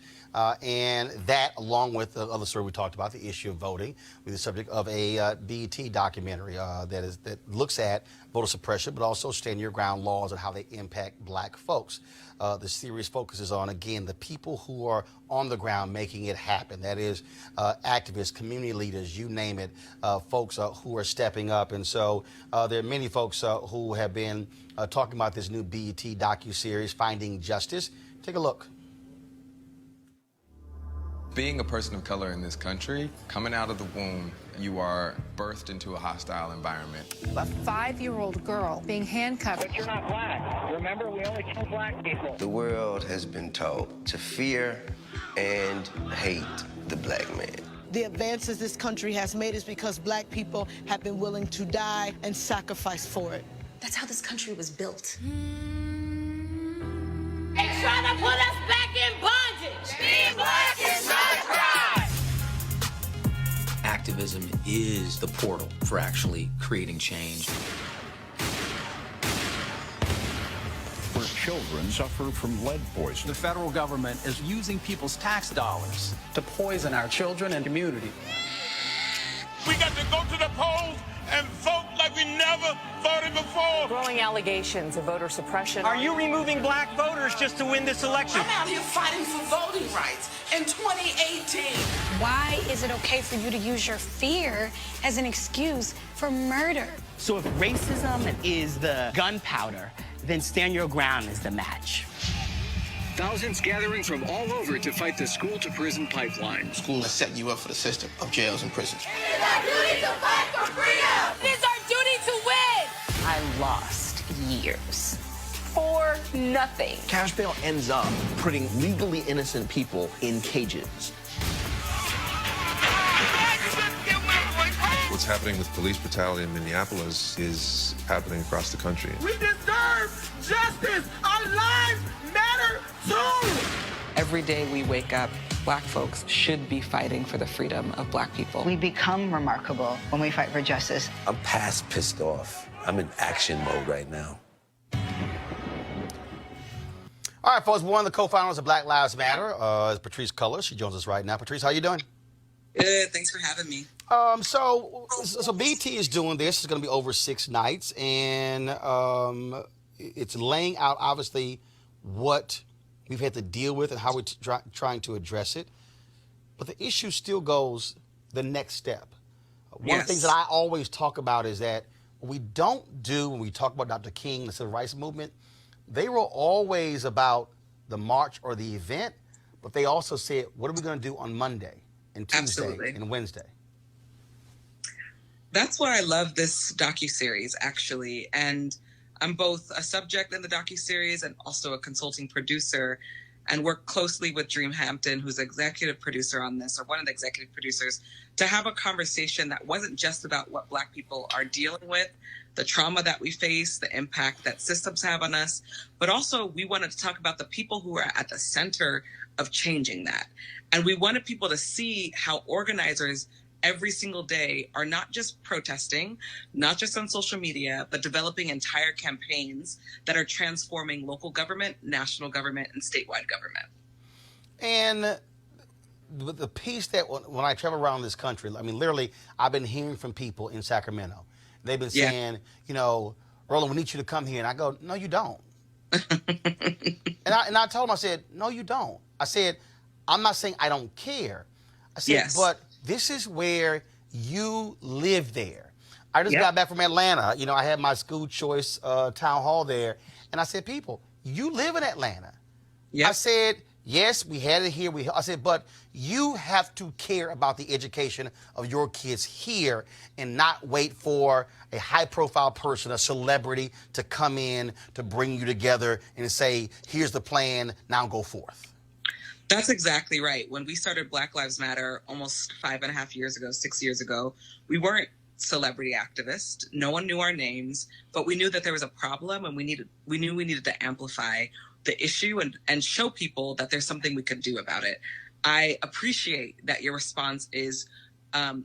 and that, along with the other story we talked about, the issue of voting, with the subject of a BET documentary that looks at voter suppression, but also stand your ground laws and how they impact black folks. The series focuses on, again, the people who are on the ground making it happen. That is activists, community leaders, you name it, folks who are stepping up. And so there are many folks who have been talking about this new BET docuseries, Finding Justice. Take a look. Being a person of color in this country, coming out of the womb, you are birthed into a hostile environment. A 5-year-old girl being handcuffed. But you're not black. Remember, we only kill black people. The world has been taught to fear and hate the black man. The advances this country has made is because black people have been willing to die and sacrifice for it. That's how this country was built. They trying to put us back in bondage. Being black is not a crime. Activism is the portal for actually creating change. Where children suffer from lead poisoning. The federal government is using people's tax dollars to poison our children and community. We got to go to the polls and vote like we never voted before. Growing allegations of voter suppression. Are you removing black voters just to win this election? I'm out here fighting for voting rights in 2018. Why is it okay for you to use your fear as an excuse for murder? So if racism is the gunpowder, then stand your ground is the match. Thousands gathering from all over to fight the school-to-prison pipeline. School is setting you up for the system of jails and prisons. It is our duty to fight for freedom. It is our duty to win. I lost years for nothing. Cash bail ends up putting legally innocent people in cages. What's happening with police brutality in Minneapolis is happening across the country. We deserve justice. Our lives matter too. Every day we wake up, black folks should be fighting for the freedom of black people. We become remarkable when we fight for justice. I'm past pissed off. I'm in action mode right now. All right, folks, one of the co-founders of Black Lives Matter is Patrisse Cullors. She joins us right now. Patrisse, how you doing? Good, thanks for having me. So BT is doing this. It's going to be over 6 nights, and it's laying out, obviously, what we've had to deal with and how we're trying to address it. But the issue still goes the next step. One of the things that I always talk about is that What we don't do when we talk about Dr. King, the civil rights movement, they were always about the march or the event, but they also said, what are we going to do on Monday and Tuesday and Wednesday? That's why I love this docuseries, actually. And I'm both a subject in the docuseries and also a consulting producer, and work closely with Dream Hampton, who's executive producer on this, or one of the executive producers, to have a conversation that wasn't just about what Black people are dealing with, the trauma that we face, the impact that systems have on us, but also we wanted to talk about the people who are at the center of changing that. And we wanted people to see how organizers every single day are not just protesting, not just on social media, but developing entire campaigns that are transforming local government, national government, and statewide government. And the piece that when I travel around this country, I mean, literally, I've been hearing from people in Sacramento. They've been saying, you know, Roland, we need you to come here. And I go, no, you don't. and I told them, I said, no, you don't. I said, I'm not saying I don't care. I said, but this is where you live there. I just got back from Atlanta. You know, I had my school choice town hall there. And I said, people, you live in Atlanta. I said, yes, we had it here. I said, but you have to care about the education of your kids here and not wait for a high-profile person, a celebrity, to come in to bring you together and say, here's the plan, now go forth. That's exactly right. When we started Black Lives Matter almost 5.5 years ago, 6 years ago, we weren't celebrity activists. No one knew our names, but we knew that there was a problem, and we knew we needed to amplify the issue and show people that there's something we could do about it. I appreciate that your response is,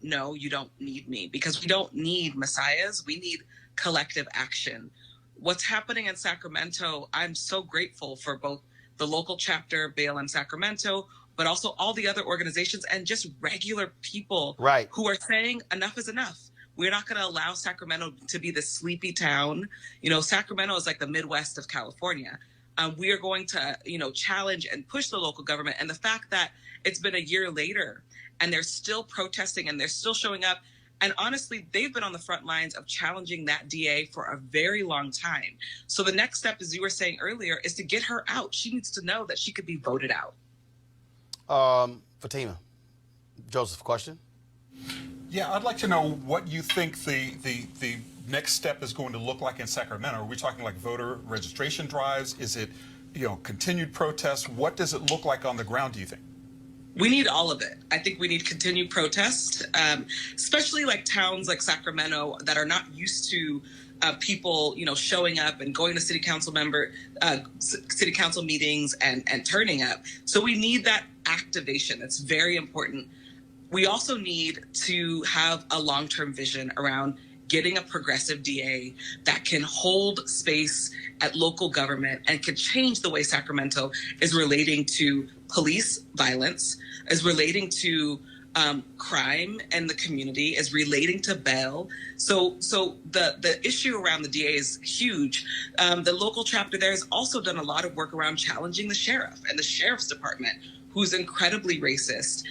no, you don't need me, because we don't need messiahs. We need collective action. What's happening in Sacramento, I'm so grateful for both the local chapter, BLM Sacramento, but also all the other organizations and just regular people who are saying enough is enough. We're not going to allow Sacramento to be this sleepy town. You know, Sacramento is like the Midwest of California. We are going to, you know, challenge and push the local government. And the fact that it's been a year later and they're still protesting and they're still showing up. And honestly, they've been on the front lines of challenging that DA for a very long time. So the next step, as you were saying earlier, is to get her out. She needs to know that she could be voted out. Fatima, Joseph, question? Yeah, I'd like to know what you think the next step is going to look like in Sacramento. Are we talking like voter registration drives? Is it, you know, continued protests? What does it look like on the ground, do you think? We need all of it. I think we need continued protest, especially like towns like Sacramento that are not used to people, you know, showing up and going to city council meetings and turning up. So we need that activation. That's very important. We also need to have a long-term vision around getting a progressive DA that can hold space at local government and can change the way Sacramento is relating to police violence, is relating to crime and the community, is relating to bail. So the issue around the DA is huge. The local chapter there has also done a lot of work around challenging the sheriff and the sheriff's department, who's incredibly racist.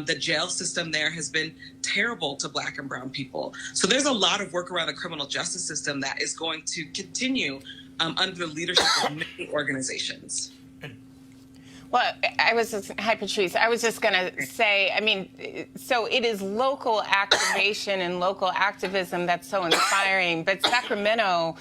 The jail system there has been terrible to Black and brown people. So there's a lot of work around the criminal justice system that is going to continue under the leadership of many organizations. Well, hi, Patrice. I was just going to say, I mean, so it is local activation and local activism that's so inspiring, but Sacramento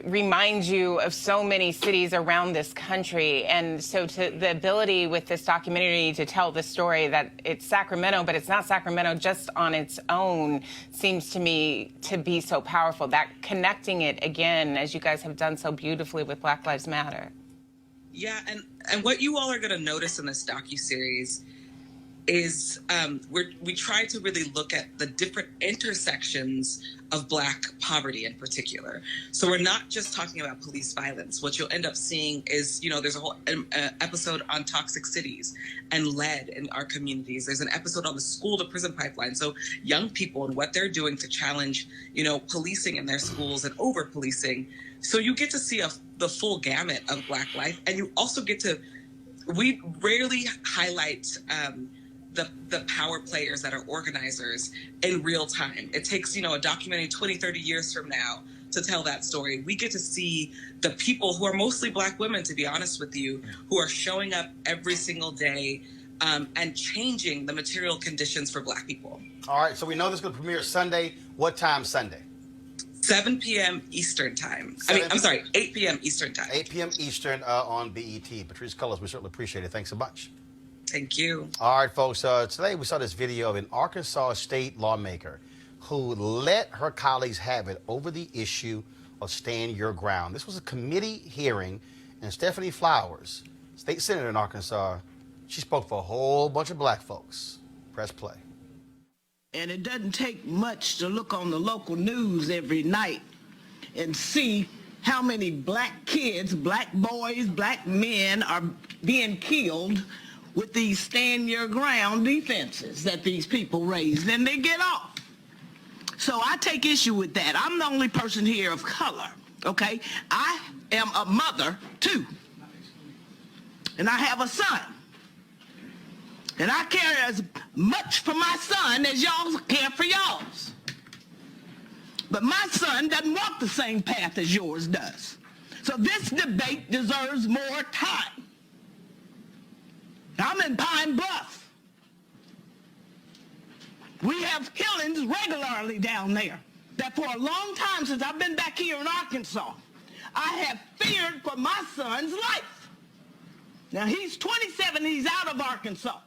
reminds you of so many cities around this country. And so the ability with this documentary to tell the story that it's Sacramento, but it's not Sacramento just on its own, seems to me to be so powerful. That connecting it again, as you guys have done so beautifully with Black Lives Matter. Yeah, and what you all are going to notice in this docuseries is we try to really look at the different intersections of Black poverty in particular. So we're not just talking about police violence. What you'll end up seeing is, you know, there's a whole episode on toxic cities and lead in our communities. There's an episode on the school to prison pipeline. So young people and what they're doing to challenge, you know, policing in their schools and over policing. So you get to see the full gamut of Black life. And you also get to, we rarely highlight the power players that are organizers in real time. It takes, a documentary 20, 30 years from now to tell that story. We get to see the people who are mostly Black women, to be honest with you, who are showing up every single day and changing the material conditions for Black people. All right, so we know this is going to premiere Sunday. What time Sunday? 7 p.m. Eastern time. 8 p.m. Eastern time. 8 p.m. Eastern on BET. Patrice Cullors, we certainly appreciate it. Thanks so much. Thank you. All right, folks. Today we saw this video of an Arkansas state lawmaker who let her colleagues have it over the issue of stand your ground. This was a committee hearing, and Stephanie Flowers, state senator in Arkansas, she spoke for a whole bunch of Black folks. Press play. And it doesn't take much to look on the local news every night and see how many Black kids, Black boys, Black men are being killed with these stand your ground defenses that these people raise. Then they get off. So I take issue with that. I'm the only person here of color, okay? I am a mother, too. And I have a son. And I care as much for my son as y'all care for y'all's. But my son doesn't walk the same path as yours does. So this debate deserves more time. I'm in Pine Bluff. We have killings regularly down there. That for a long time since I've been back here in Arkansas, I have feared for my son's life. Now he's 27, he's out of Arkansas.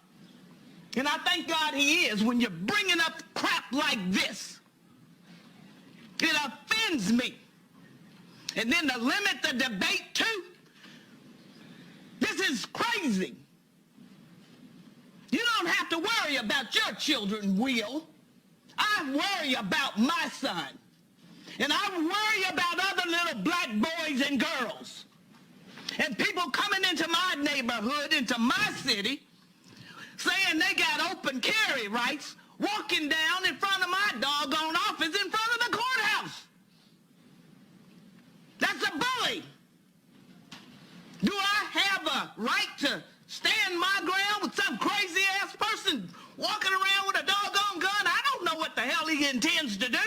And I thank God he is. When you're bringing up crap like this, it offends me. And then to limit the debate too, this is crazy. You don't have to worry about your children, Will. I worry about my son. And I worry about other little Black boys and girls. And people coming into my neighborhood, into my city, saying they got open carry rights, walking down in front of my doggone office in front of the courthouse. That's a bully. Do I have a right to stand my ground with some crazy-ass person walking around with a doggone gun? I don't know what the hell he intends to do.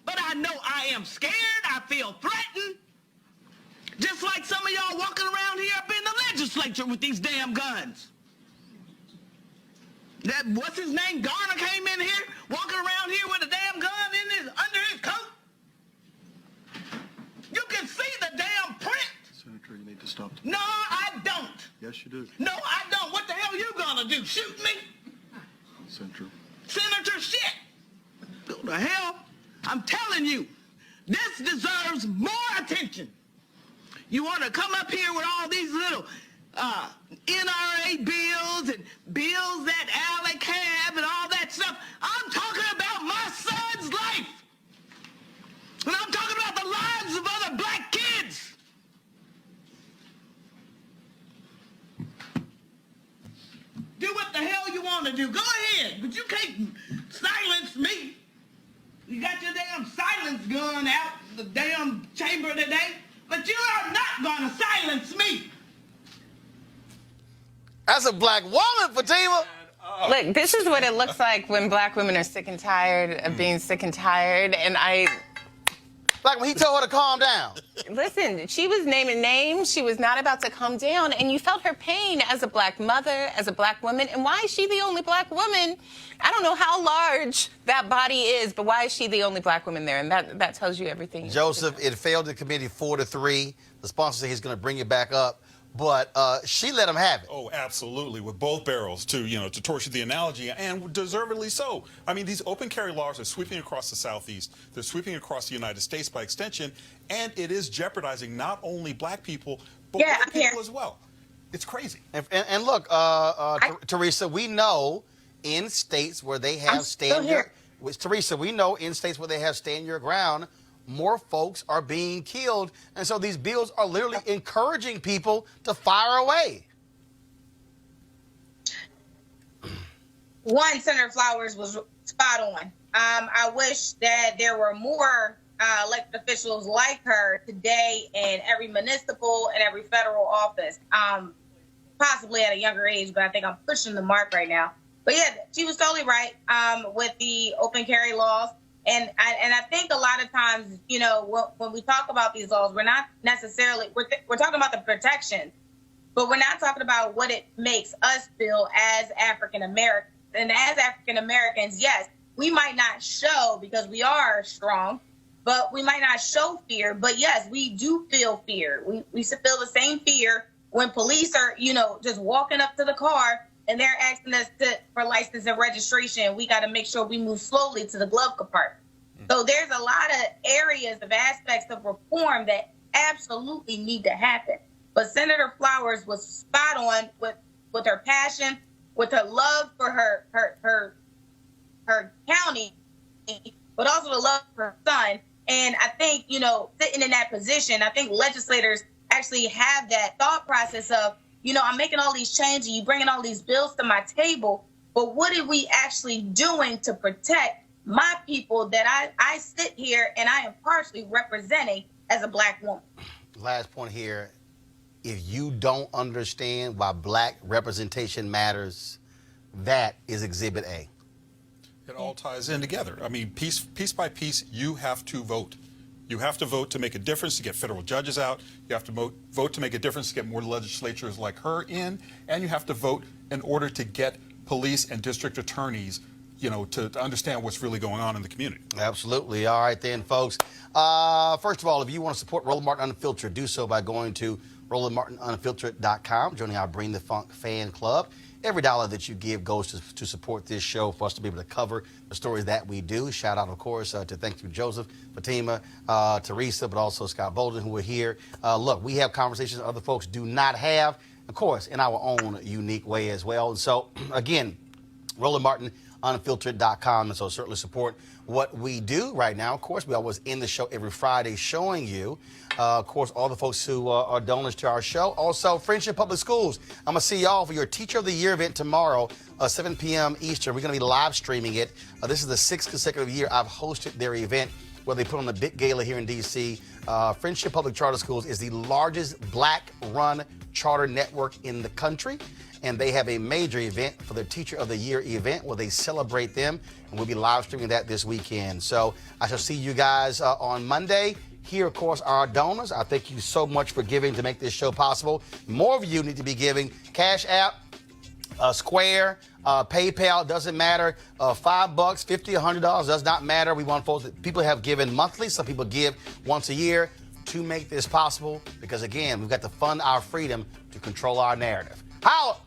But I know I am scared. I feel threatened. Just like some of y'all walking around here up in the legislature with these damn guns. That, what's his name, Garner came in here, walking around here with a damn gun under his coat. You can see the damn print. Senator, you need to stop. No, I don't. Yes, you do. No, I don't. What the hell are you gonna do? Shoot me? Senator. Senator shit. What the hell? I'm telling you, this deserves more attention. You want to come up here with all these little NRA bills and bills that Alec have and all that stuff. I'm talking about my son's life. And I'm talking about the lives of other Black kids. Do what the hell you want to do. Go ahead, but you can't silence me. You got your damn silence gun out the damn chamber today, but you are not going to silence me. That's a Black woman, Fatima. Look, this is what it looks like when Black women are sick and tired of being sick and tired. And like when he told her to calm down. Listen, she was naming names. She was not about to calm down. And you felt her pain as a Black mother, as a Black woman. And why is she the only Black woman? I don't know how large that body is, but why is she the only Black woman there? And that tells you everything. Joseph, it failed the committee 4-3. The sponsor said he's going to bring it back up. But she let him have it. Oh, absolutely, with both barrels, to torture the analogy, and deservedly so. I mean, these open carry laws are sweeping across the Southeast. They're sweeping across the United States by extension, and it is jeopardizing not only Black people, but white people as well. It's crazy. And look, Teresa, we know in states where they have Teresa, we know in states where they have stand your ground, more folks are being killed. And so these bills are literally encouraging people to fire away. One, Senator Flowers was spot on. I wish that there were more elected officials like her today in every municipal and every federal office, possibly at a younger age, but I think I'm pushing the mark right now. But yeah, she was totally right with the open carry laws. And I think a lot of times, you know, when we talk about these laws, we're not necessarily, we're talking about the protection, but we're not talking about what it makes us feel as African Americans. And as African Americans, yes, we might not show because we are strong, but we might not show fear. But yes, we do feel fear. We feel the same fear when police are, you know, just walking up to the car and they're asking us for license and registration. We got to make sure we move slowly to the glove compartment. So there's a lot of areas of aspects of reform that absolutely need to happen. But Senator Flowers was spot on with her passion, with her love for her county, but also the love for her son. And I think, you know, sitting in that position, I think legislators actually have that thought process of, you know, I'm making all these changes, you bringing all these bills to my table, but what are we actually doing to protect my people that I sit here and I am partially representing as a Black woman? Last point here. If you don't understand why Black representation matters, that is Exhibit A. It all ties in together. I mean, piece by piece, you have to vote. You have to vote to make a difference, to get federal judges out. You have to vote to make a difference, to get more legislatures like her in. And you have to vote in order to get police and district attorneys, you know, to understand what's really going on in the community. Absolutely. All right then, folks. First of all, if you want to support Roland Martin Unfiltered, do so by going to RolandMartinUnfiltered.com, joining our Bring the Funk fan club. Every dollar that you give goes to support this show, for us to be able to cover the stories that we do. Shout out, of course, to thank you, Joseph, Fatima, Teresa, but also Scott Bolden, who are here. Look, we have conversations that other folks do not have, of course, in our own unique way as well. And so, again, RolandMartinUnfiltered.com, and so certainly support what we do right now. Of course, we always end the show every Friday showing you, of course, all the folks who are donors to our show. Also, Friendship Public Schools. I'm going to see y'all for your Teacher of the Year event tomorrow, 7 p.m. Eastern. We're going to be live streaming it. This is the 6th consecutive year I've hosted their event, where they put on the big gala here in D.C. Friendship Public Charter Schools is the largest Black-run charter network in the country. And they have a major event for their Teacher of the Year event where they celebrate them. And we'll be live streaming that this weekend. So I shall see you guys on Monday. Here, of course, are our donors. I thank you so much for giving to make this show possible. More of you need to be giving. Cash App, Square, PayPal, doesn't matter. $5, $50, $100 does not matter. We want folks that people have given monthly. Some people give once a year to make this possible. Because, again, we've got to fund our freedom to control our narrative. Holla!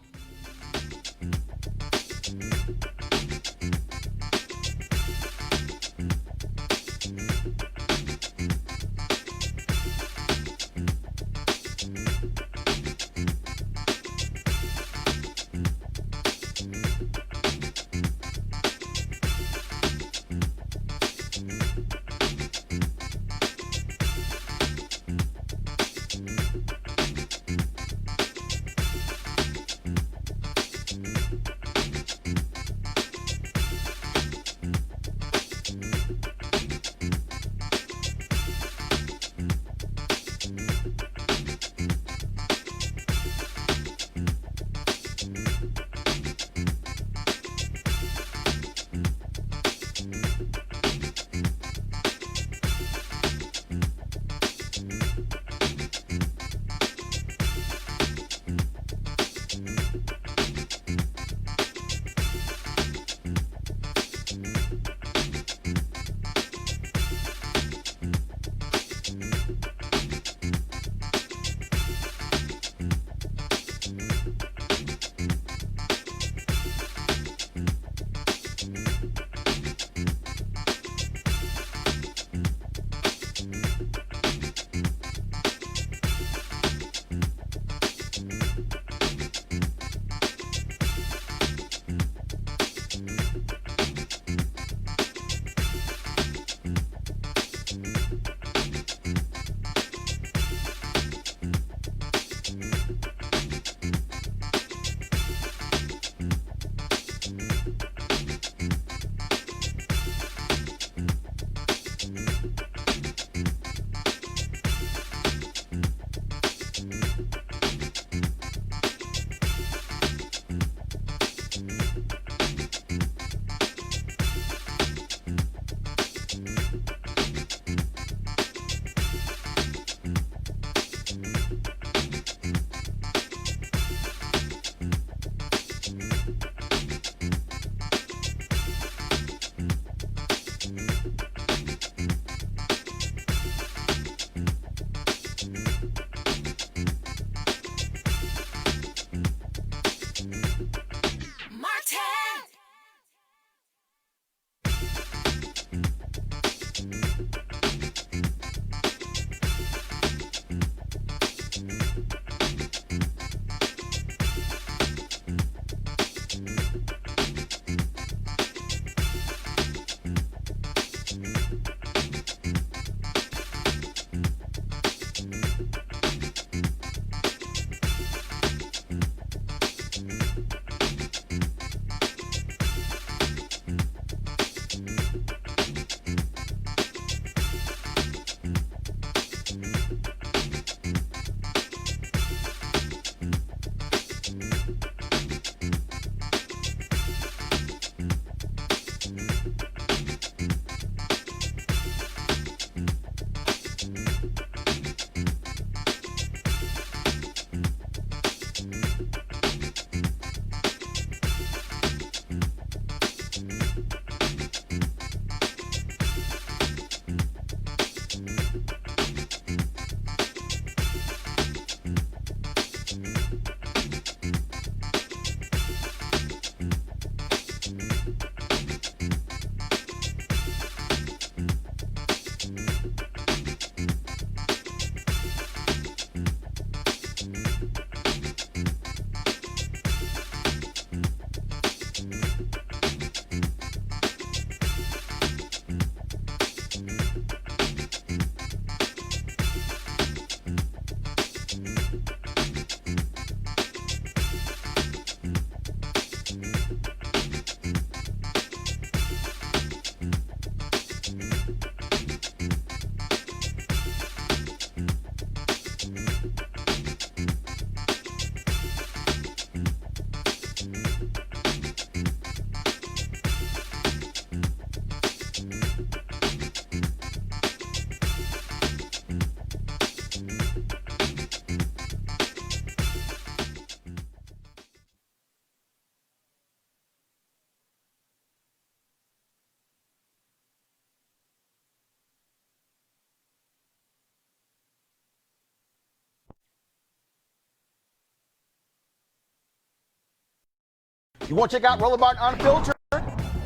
You want to check out Roland Martin Unfiltered?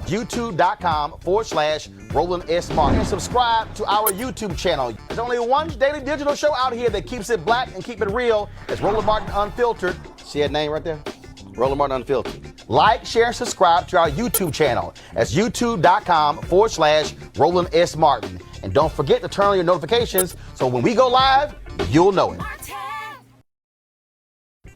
YouTube.com/Roland S. Martin. And subscribe to our YouTube channel. There's only one daily digital show out here that keeps it black and keep it real. It's Roland Martin Unfiltered. See that name right there? Roland Martin Unfiltered. Like, share, and subscribe to our YouTube channel. That's YouTube.com/Roland S. Martin. And don't forget to turn on your notifications so when we go live, you'll know it.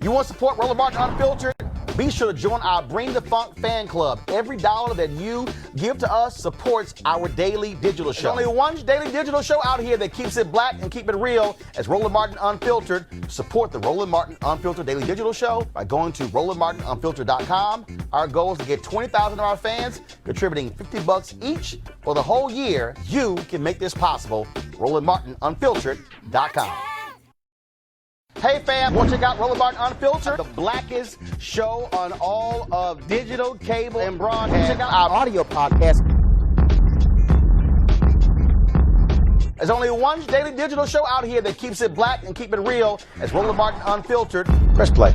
You want to support Roland Martin Unfiltered? Be sure to join our Bring the Funk fan club. Every dollar that you give to us supports our daily digital show. There's only one daily digital show out here that keeps it black and keep it real. It's Roland Martin Unfiltered. Support the Roland Martin Unfiltered daily digital show by going to RolandMartinUnfiltered.com. Our goal is to get 20,000 of our fans contributing $50 each for the whole year. You can make this possible. RolandMartinUnfiltered.com. Hey fam, want to check out Roland Martin Unfiltered, the blackest show on all of digital, cable, and broadcast. Check out our audio podcast. There's only one daily digital show out here that keeps it black and keep it real. It's Roland Martin Unfiltered. Press play.